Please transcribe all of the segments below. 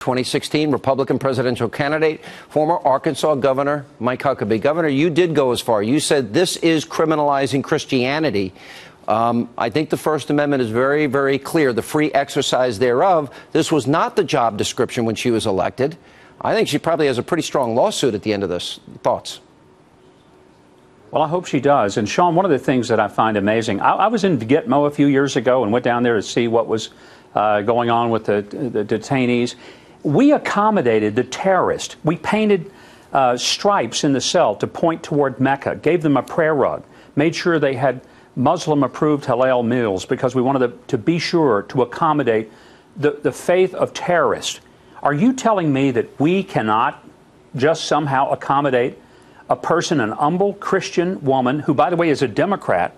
2016 Republican presidential candidate, former Arkansas Governor Mike Huckabee. Governor, you did go as far. You said this is criminalizing Christianity. I think the First Amendment is very, very clear, the free exercise thereof. This was not the job description when she was elected. I think she probably has a pretty strong lawsuit at the end of this. Thoughts? Well, I hope she does. And, Sean, one of the things that I find amazing, I was in Gitmo a few years ago and went down there to see what was going on with the detainees. We accommodated the terrorists. We painted stripes in the cell to point toward Mecca, gave them a prayer rug, made sure they had Muslim-approved halal meals because we wanted to be sure to accommodate the faith of terrorists. Are you telling me that we cannot just somehow accommodate a person, an humble Christian woman, who, by the way, is a Democrat,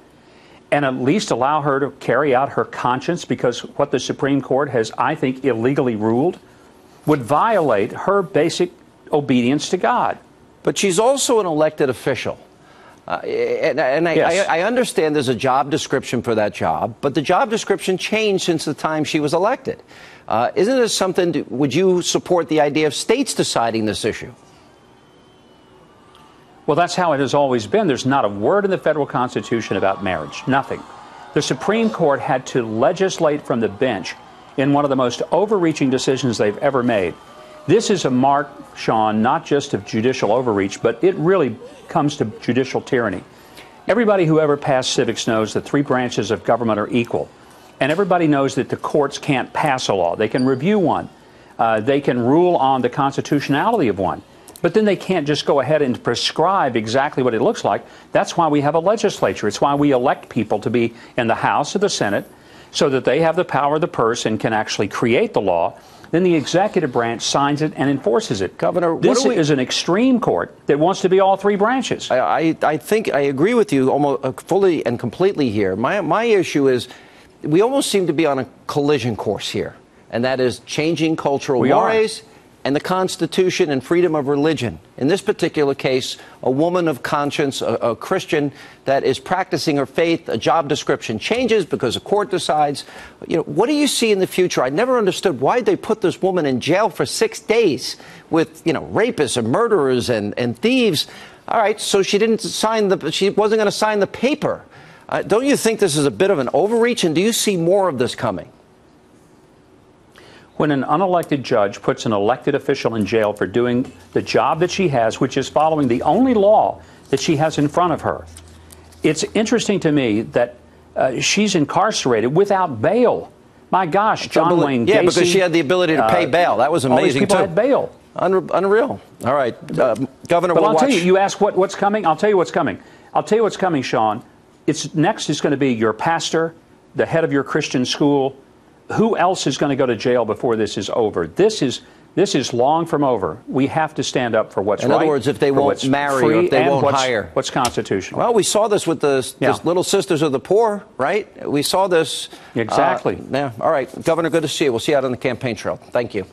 and at least allow her to carry out her conscience because what the Supreme Court has, I think, illegally ruled, would violate her basic obedience to God? But she's also an elected official. Yes. I understand there's a job description for that job, but the job description changed since the time she was elected. Isn't this something, would you support the idea of states deciding this issue? Well, that's how it has always been. There's not a word in the federal Constitution about marriage. Nothing. The Supreme Court had to legislate from the bench in one of the most overreaching decisions they've ever made. This is a mark, Sean, not just of judicial overreach, but it really comes to judicial tyranny. Everybody who ever passed civics knows that three branches of government are equal. And everybody knows that the courts can't pass a law. They can review one. They can rule on the constitutionality of one. But then they can't just go ahead and prescribe exactly what it looks like. That's why we have a legislature. It's why we elect people to be in the House or the Senate so that they have the power of the purse and can actually create the law. Then the executive branch signs it and enforces it. Governor, this is an extreme court that wants to be all three branches. I think I agree with you almost fully and completely here. My issue is we almost seem to be on a collision course here, and that is changing cultural mores and the Constitution and freedom of religion. In this particular case, a woman of conscience, a Christian that is practicing her faith, a job description changes because a court decides. What do you see in the future? I never understood why they put this woman in jail for 6 days with, rapists and murderers and thieves. All right, so she wasn't going to sign the paper. Don't you think this is a bit of an overreach, and do you see more of this coming? When an unelected judge puts an elected official in jail for doing the job that she has, which is following the only law that she has in front of her, it's interesting to me that she's incarcerated without bail. My gosh, John Wayne Gacy. Yeah, because she had the ability to pay bail. That was amazing, all these people had bail. Unreal. All right, Governor, but I'll tell you, you ask what's coming? I'll tell you what's coming. I'll tell you what's coming, Sean. Next is going to be your pastor, the head of your Christian school. Who else is going to go to jail before this is over? This is long from over. We have to stand up for what's right. In other words, if they won't marry or if they won't hire. What's constitutional. Well, we saw this with the Little Sisters of the Poor, right? We saw this. Exactly. Yeah. All right. Governor, good to see you. We'll see you out on the campaign trail. Thank you.